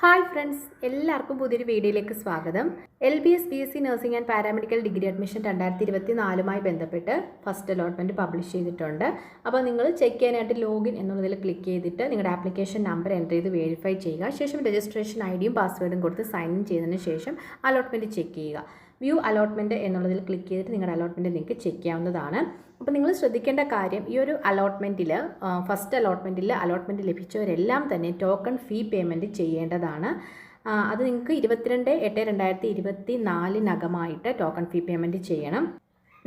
Hi friends, എല്ലാവർക്കും പുതിയൊരു വീഡിയോയിലേക്ക് സ്വാഗതം. LBS BSc nursing and paramedical degree admission 2024 ബന്ധപ്പെട്ട് ഫസ്റ്റ് അലോട്ട്മെൻറ്റ് പബ്ലിഷ് ചെയ്തിട്ടുണ്ട്. അപ്പോൾ നിങ്ങൾ ചെക്ക് ചെയ്യാനായിട്ട് ലോഗിൻ എന്നുള്ളതിൽ ക്ലിക്ക് ചെയ്തിട്ട് നിങ്ങളുടെ ആപ്ലിക്കേഷൻ നമ്പർ എൻ്റർ ചെയ്ത് വെരിഫൈ ചെയ്യുക. ശേഷം രജിസ്ട്രേഷൻ ഐഡിയും പാസ്വേഡും കൊടുത്ത് സൈൻ ഇൻ ചെയ്തതിന് ശേഷം അലോട്ട്മെൻറ്റ് ചെക്ക് ചെയ്യുക. വ്യൂ അലോട്ട്മെൻറ്റ് എന്നുള്ളതിൽ ക്ലിക്ക് ചെയ്തിട്ട് നിങ്ങളുടെ അലോട്ട്മെൻറ്റ് നിങ്ങൾക്ക് ചെക്ക് ചെയ്യാവുന്നതാണ്. അപ്പോൾ നിങ്ങൾ ശ്രദ്ധിക്കേണ്ട കാര്യം, ഈ ഒരു അലോട്ട്മെൻറ്റിൽ ഫസ്റ്റ് അലോട്ട്മെൻറ്റ് ലഭിച്ചവരെല്ലാം തന്നെ ടോക്കൺ ഫീ പേയ്മെൻറ്റ് ചെയ്യേണ്ടതാണ്. അത് നിങ്ങൾക്ക് 22/8/2024 ടോക്കൺ ഫീ പേയ്മെൻറ്റ് ചെയ്യണം.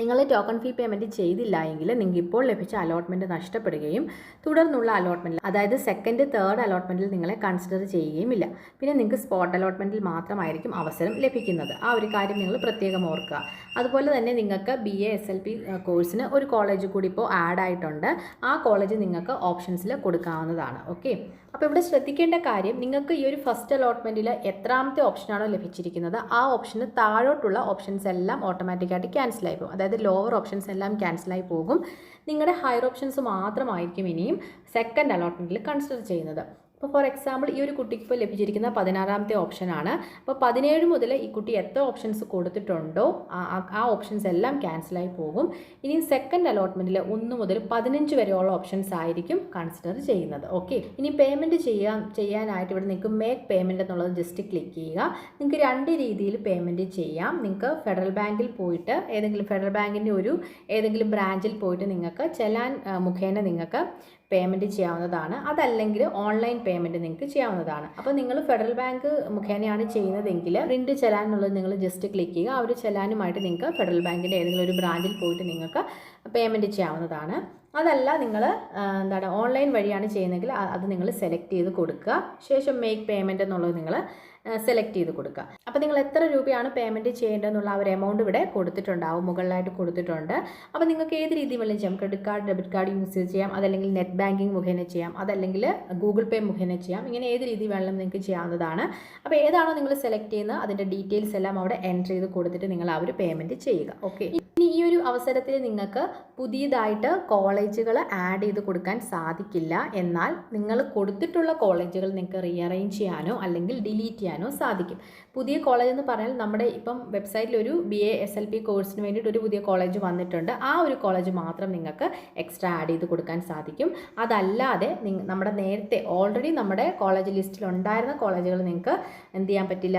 നിങ്ങൾ ടോക്കൺ ഫീ പേയ്മെൻറ്റ് ചെയ്തില്ല എങ്കിൽ നിങ്ങൾക്ക് ഇപ്പോൾ ലഭിച്ച അലോട്ട്മെൻറ്റ് നഷ്ടപ്പെടുകയും തുടർന്നുള്ള അലോട്ട്മെൻറ്റിൽ, അതായത് സെക്കൻഡ് തേർഡ് അലോട്ട്മെൻറ്റിൽ നിങ്ങളെ കൺസിഡർ ചെയ്യുകയുമില്ല. പിന്നെ നിങ്ങൾക്ക് സ്പോട്ട് അലോട്ട്മെൻറ്റിൽ മാത്രമായിരിക്കും അവസരം ലഭിക്കുന്നത്. ആ ഒരു കാര്യം നിങ്ങൾ പ്രത്യേകം ഓർക്കുക. അതുപോലെ തന്നെ നിങ്ങൾക്ക് BA SLP കോഴ്സിന് ഒരു കോളേജ് കൂടി ഇപ്പോൾ ആഡ് ആയിട്ടുണ്ട്. ആ കോളേജ് നിങ്ങൾക്ക് ഓപ്ഷൻസിൽ കൊടുക്കാവുന്നതാണ്. ഓക്കെ, അപ്പോൾ ഇവിടെ ശ്രദ്ധിക്കേണ്ട കാര്യം, നിങ്ങൾക്ക് ഈ ഒരു ഫസ്റ്റ് അലോട്ട്മെൻറ്റിൽ എത്രാമത്തെ ഓപ്ഷനാണോ ലഭിച്ചിരിക്കുന്നത് ആ ഓപ്ഷന് താഴോട്ടുള്ള ഓപ്ഷൻസ് എല്ലാം ഓട്ടോമാറ്റിക്കായിട്ട് ക്യാൻസലായി പോകും. അതായത് ലോവർ ഓപ്ഷൻസ് എല്ലാം ക്യാൻസലായി പോകും. നിങ്ങളുടെ ഹയർ ഓപ്ഷൻസ് മാത്രമായിരിക്കും ഇനിയും സെക്കൻഡ് അലോട്ട്മെൻറ്റിൽ കൺസിഡർ ചെയ്യുന്നത്. ഇപ്പോൾ ഫോർ എക്സാമ്പിൾ, ഈ ഒരു കുട്ടിക്ക് ഇപ്പോൾ ലഭിച്ചിരിക്കുന്ന 16ാമത്തെ ഓപ്ഷനാണ്. അപ്പോൾ 17 മുതൽ ഈ കുട്ടി എത്ര ഓപ്ഷൻസ് കൊടുത്തിട്ടുണ്ടോ ആ ഓപ്ഷൻസ് എല്ലാം ക്യാൻസലായി പോകും. ഇനി സെക്കൻഡ് അലോട്ട്മെൻറ്റിൽ 1 മുതൽ 15 വരെയുള്ള ഓപ്ഷൻസ് ആയിരിക്കും കൺസിഡർ ചെയ്യുന്നത്. ഓക്കെ, ഇനി പേയ്മെൻറ്റ് ചെയ്യാനായിട്ട് ഇവിടെ നിങ്ങൾക്ക് മേക്ക് പേയ്മെൻറ്റ് എന്നുള്ളത് ജസ്റ്റ് ക്ലിക്ക് ചെയ്യുക. നിങ്ങൾക്ക് 2 രീതിയിൽ പേയ്മെൻറ്റ് ചെയ്യാം. നിങ്ങൾക്ക് ഫെഡറൽ ബാങ്കിൽ പോയിട്ട് ഫെഡറൽ ബാങ്കിൻ്റെ ഏതെങ്കിലും ബ്രാഞ്ചിൽ പോയിട്ട് നിങ്ങൾക്ക് ചെലാൻ മുഖേന നിങ്ങൾക്ക് പേയ്മെൻറ്റ് ചെയ്യാവുന്നതാണ്. അതല്ലെങ്കിൽ ഓൺലൈൻ പേയ്മെൻറ്റ് നിങ്ങൾക്ക് ചെയ്യാവുന്നതാണ്. അപ്പോൾ നിങ്ങൾ ഫെഡറൽ ബാങ്ക് മുഖേനയാണ് ചെയ്യുന്നതെങ്കിൽ പ്രിൻറ്റ് ചെലാൻ എന്നുള്ളത് നിങ്ങൾ ജസ്റ്റ് ക്ലിക്ക് ചെയ്യുക. ആ ഒരു ചെലാനുമായിട്ട് നിങ്ങൾക്ക് ഫെഡറൽ ബാങ്കിൻ്റെ ഏതെങ്കിലും ഒരു ബ്രാഞ്ചിൽ പോയിട്ട് നിങ്ങൾക്ക് പേയ്മെൻറ്റ് ചെയ്യാവുന്നതാണ്. അതല്ല നിങ്ങൾ ഓൺലൈൻ വഴിയാണ് ചെയ്യുന്നതെങ്കിൽ അത് നിങ്ങൾ സെലക്ട് ചെയ്ത് കൊടുക്കുക. ശേഷം മേക്ക് പേയ്മെൻറ്റ് എന്നുള്ളത് നിങ്ങൾ സെലക്ട് ചെയ്ത് കൊടുക്കുക. അപ്പോൾ നിങ്ങൾ എത്ര രൂപയാണ് പേയ്മെൻറ്റ് ചെയ്യേണ്ടതെന്നുള്ള ആ ഒരു എമൗണ്ട് ഇവിടെ കൊടുത്തിട്ടുണ്ടാവും, മുകളിലായിട്ട് കൊടുത്തിട്ടുണ്ട്. അപ്പോൾ നിങ്ങൾക്ക് ഏത് രീതി വേണമെങ്കിലും ചെയ്യാം. Credit card, debit card use ചെയ്യാം, അതല്ലെങ്കിൽ നെറ്റ് ബാങ്കിങ് മുഖേന ചെയ്യാം, അതല്ലെങ്കിൽ ഗൂഗിൾ പേ മുഖേന ചെയ്യാം. ഇങ്ങനെ ഏത് രീതി വേണമെങ്കിലും നിങ്ങൾക്ക് ചെയ്യാവുന്നതാണ്. അപ്പോൾ ഏതാണോ നിങ്ങൾ സെലക്ട് ചെയ്യുന്നത് അതിൻ്റെ ഡീറ്റെയിൽസ് എല്ലാം അവിടെ എൻ്റർ ചെയ്ത് കൊടുത്തിട്ട് നിങ്ങൾ ആ ഒരു പേയ്മെൻറ്റ് ചെയ്യുക. ഓക്കെ, ഇനി ഈ ഒരു അവസരത്തിൽ നിങ്ങൾക്ക് പുതിയതായിട്ട് കോളേജുകൾ ആഡ് ചെയ്ത് കൊടുക്കാൻ സാധിക്കില്ല. എന്നാൽ നിങ്ങൾ കൊടുത്തിട്ടുള്ള കോളേജുകൾ നിങ്ങൾക്ക് റീഅറേഞ്ച് ചെയ്യാനോ അല്ലെങ്കിൽ ഡിലീറ്റ് ചെയ്യാനോ സാധിക്കും. പുതിയ കോളേജ് എന്ന് പറഞ്ഞാൽ നമ്മുടെ ഇപ്പം വെബ്സൈറ്റിൽ ഒരു BA SLP കോഴ്സിന് വേണ്ടിയിട്ട് ഒരു പുതിയ കോളേജ് വന്നിട്ടുണ്ട്. ആ ഒരു കോളേജ് മാത്രം നിങ്ങൾക്ക് എക്സ്ട്രാ ആഡ് ചെയ്ത് കൊടുക്കാൻ സാധിക്കും. അതല്ലാതെ നമ്മുടെ നേരത്തെ ഓൾറെഡി നമ്മുടെ കോളേജ് ലിസ്റ്റിൽ ഉണ്ടായിരുന്ന കോളേജുകൾ നിങ്ങൾക്ക് എന്ത് ചെയ്യാൻ പറ്റില്ല,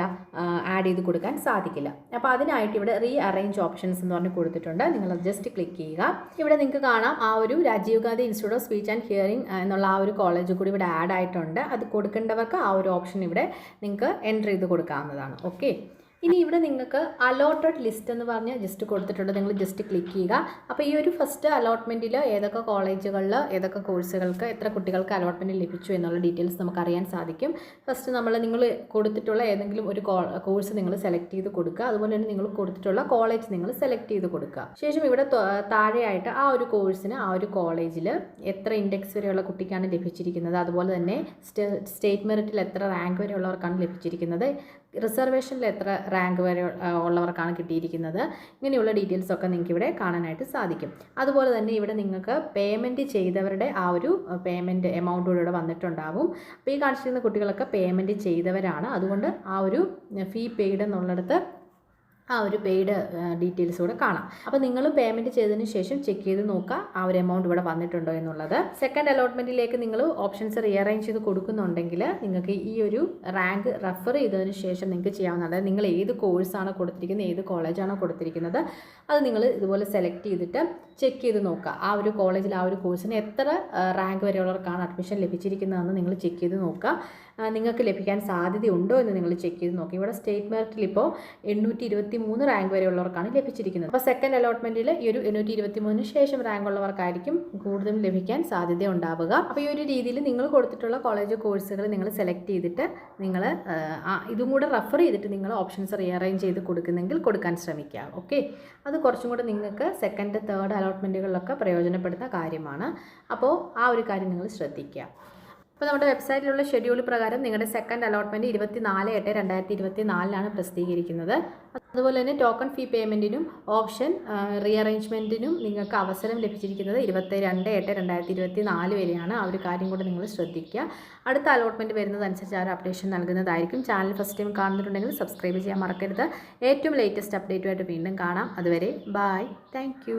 ആഡ് ചെയ്ത് കൊടുക്കാൻ സാധിക്കില്ല. അപ്പോൾ അതിനായിട്ട് ഇവിടെ റീഅറേഞ്ച് ഓപ്ഷൻസ് എന്ന് പറഞ്ഞ് കൊടുത്തിട്ടുണ്ട്. നിങ്ങൾ ജസ്റ്റ് ക്ലിക്ക് ചെയ്യുക. ഇവിടെ നിങ്ങൾക്ക് കാണാം ആ ഒരു Rajiv Gandhi institute of speech and hearing എന്നുള്ള ആ ഒരു കോളേജ് കൂടി ഇവിടെ ആഡ് ആയിട്ടുണ്ട്. അത് കൊടുക്കേണ്ടവർക്ക് ആ ഒരു ഓപ്ഷൻ ഇവിടെ നിങ്ങൾക്ക് എൻ്റർ ചെയ്ത് കൊടുക്കാവുന്നതാണ്. ഓക്കെ, ഇനി ഇവിടെ നിങ്ങൾക്ക് അലോട്ടഡ് ലിസ്റ്റ് എന്ന് പറഞ്ഞ് ജസ്റ്റ് കൊടുത്തിട്ടുണ്ട്. നിങ്ങൾ ജസ്റ്റ് ക്ലിക്ക് ചെയ്യുക. അപ്പോൾ ഈ ഒരു ഫസ്റ്റ് അലോട്ട്മെൻറ്റിൽ ഏതൊക്കെ കോളേജുകളിൽ ഏതൊക്കെ കോഴ്സുകൾക്ക് എത്ര കുട്ടികൾക്ക് അലോട്ട്മെൻറ്റ് ലഭിച്ചു എന്നുള്ള ഡീറ്റെയിൽസ് നമുക്ക് അറിയാൻ സാധിക്കും. ഫസ്റ്റ് നിങ്ങൾ കൊടുത്തിട്ടുള്ള ഏതെങ്കിലും ഒരു കോഴ്സ് നിങ്ങൾ സെലക്ട് ചെയ്ത് കൊടുക്കുക. അതുപോലെ തന്നെ നിങ്ങൾ കൊടുത്തിട്ടുള്ള കോളേജ് നിങ്ങൾ സെലക്ട് ചെയ്ത് കൊടുക്കുക. ശേഷം ഇവിടെ താഴെയായിട്ട് ആ ഒരു കോഴ്സിന് ആ ഒരു കോളേജിൽ എത്ര ഇൻഡെക്സ് വരെയുള്ള കുട്ടിക്കാണ് ലഭിച്ചിരിക്കുന്നത്, അതുപോലെ തന്നെ സ്റ്റേറ്റ് മെറിറ്റിൽ എത്ര റാങ്ക് വരെയുള്ളവർക്കാണ് ലഭിച്ചിരിക്കുന്നത്, റിസർവേഷനിൽ എത്ര റാങ്ക് വരെ ഉള്ളവർക്കാണ് കിട്ടിയിരിക്കുന്നത്, ഇങ്ങനെയുള്ള ഡീറ്റെയിൽസ് ഒക്കെ നിങ്ങൾക്ക് ഇവിടെ കാണാനായിട്ട് സാധിക്കും. അതുപോലെ തന്നെ ഇവിടെ നിങ്ങൾക്ക് പേയ്മെൻറ്റ് ചെയ്തവരുടെ ആ ഒരു പേയ്മെൻറ്റ് എമൗണ്ട് ഇവിടെ വന്നിട്ടുണ്ടാകും. അപ്പോൾ ഈ കാണിച്ചിരിക്കുന്ന കുട്ടികളൊക്കെ പേയ്മെൻറ്റ് ചെയ്തവരാണ്. അതുകൊണ്ട് ആ ഒരു ഫീ പെയ്ഡ് എന്നുള്ളിടത്ത് ആ ഒരു പെയ്ഡ് ഡീറ്റെയിൽസ് കൂടെ കാണാം. അപ്പോൾ നിങ്ങൾ പേയ്മെൻറ്റ് ചെയ്തതിന് ശേഷം ചെക്ക് ചെയ്ത് നോക്കുക ആ ഒരു എമൗണ്ട് ഇവിടെ വന്നിട്ടുണ്ടോ എന്നുള്ളത്. സെക്കൻഡ് അലോട്ട്മെൻറ്റിലേക്ക് നിങ്ങൾ ഓപ്ഷൻസ് റീഅറേഞ്ച് ചെയ്ത് കൊടുക്കുന്നുണ്ടെങ്കിൽ നിങ്ങൾക്ക് ഈ ഒരു റാങ്ക് റെഫർ ചെയ്തതിന് ശേഷം നിങ്ങൾക്ക് ചെയ്യാവുന്നതാണ്. അതായത് നിങ്ങൾ ഏത് കോഴ്സാണോ കൊടുത്തിരിക്കുന്നത്, ഏത് കോളേജാണോ കൊടുത്തിരിക്കുന്നത് അത് നിങ്ങൾ ഇതുപോലെ സെലക്ട് ചെയ്തിട്ട് ചെക്ക് ചെയ്ത് നോക്കുക. ആ ഒരു കോളേജിൽ ആ ഒരു കോഴ്സിന് എത്ര റാങ്ക് വരെയുള്ളവർക്കാണ് അഡ്മിഷൻ ലഭിച്ചിരിക്കുന്നതെന്ന് നിങ്ങൾ ചെക്ക് ചെയ്ത് നോക്കുക. നിങ്ങൾക്ക് ലഭിക്കാൻ സാധ്യതയുണ്ടോ എന്ന് നിങ്ങൾ ചെക്ക് ചെയ്ത് നോക്കുക. ഇവിടെ സ്റ്റേറ്റ് മെറിറ്റിൽ ഇപ്പോൾ 823 റാങ്ക് വരെയുള്ളവർക്കാണ് ലഭിച്ചിരിക്കുന്നത്. അപ്പോൾ സെക്കൻഡ് അലോട്ട്മെൻറ്റിൽ ഈ ഒരു 823 ശേഷം റാങ്ക് ഉള്ളവർക്കായിരിക്കും കൂടുതലും ലഭിക്കാൻ സാധ്യത ഉണ്ടാവുക. അപ്പോൾ ഈ ഒരു രീതിയിൽ നിങ്ങൾ കൊടുത്തിട്ടുള്ള കോളേജ് കോഴ്സുകൾ നിങ്ങൾ സെലക്ട് ചെയ്തിട്ട് നിങ്ങൾ ഇതും കൂടെ റെഫർ ചെയ്തിട്ട് നിങ്ങൾ ഓപ്ഷൻസ് റീഅറേഞ്ച് ചെയ്ത് കൊടുക്കുന്നെങ്കിൽ കൊടുക്കാൻ ശ്രമിക്കുക. ഓക്കെ, അത് കുറച്ചും കൂടെ നിങ്ങൾക്ക് സെക്കൻഡ് തേർഡ് അലോട്ട്മെൻറ്റുകളിലൊക്കെ പ്രയോജനപ്പെടുന്ന കാര്യമാണ്. അപ്പോൾ ആ ഒരു കാര്യം നിങ്ങൾ ശ്രദ്ധിക്കുക. അപ്പോൾ നമ്മുടെ വെബ്സൈറ്റിലുള്ള ഷെഡ്യൂൾ പ്രകാരം നിങ്ങളുടെ സെക്കൻഡ് അലോട്ട്മെൻറ്റ് 24/8/2024 പ്രസിദ്ധീകരിക്കുന്നത്. അതുപോലെ തന്നെ ടോക്കൺ ഫീ പേയ്മെൻറ്റിനും ഓപ്ഷൻ റീഅറേഞ്ച്മെൻറ്റിനും നിങ്ങൾക്ക് അവസരം ലഭിച്ചിരിക്കുന്നത് 22/8/2024 വരെയാണ്. ആ ഒരു കാര്യം കൂടെ നിങ്ങൾ ശ്രദ്ധിക്കുക. അടുത്ത അലോട്ട്മെൻറ്റ് വരുന്നതനുസരിച്ച് ആ ഒരു അപ്ഡേഷൻ നൽകുന്നതായിരിക്കും. ചാനൽ ഫസ്റ്റ് ടൈം കാണുന്നുണ്ടെങ്കിൽ സബ്സ്ക്രൈബ് ചെയ്യാൻ മറക്കരുത്. ഏറ്റവും ലേറ്റസ്റ്റ് അപ്ഡേറ്റുമായിട്ട് വീണ്ടും കാണാം. അതുവരെ ബായ്. താങ്ക്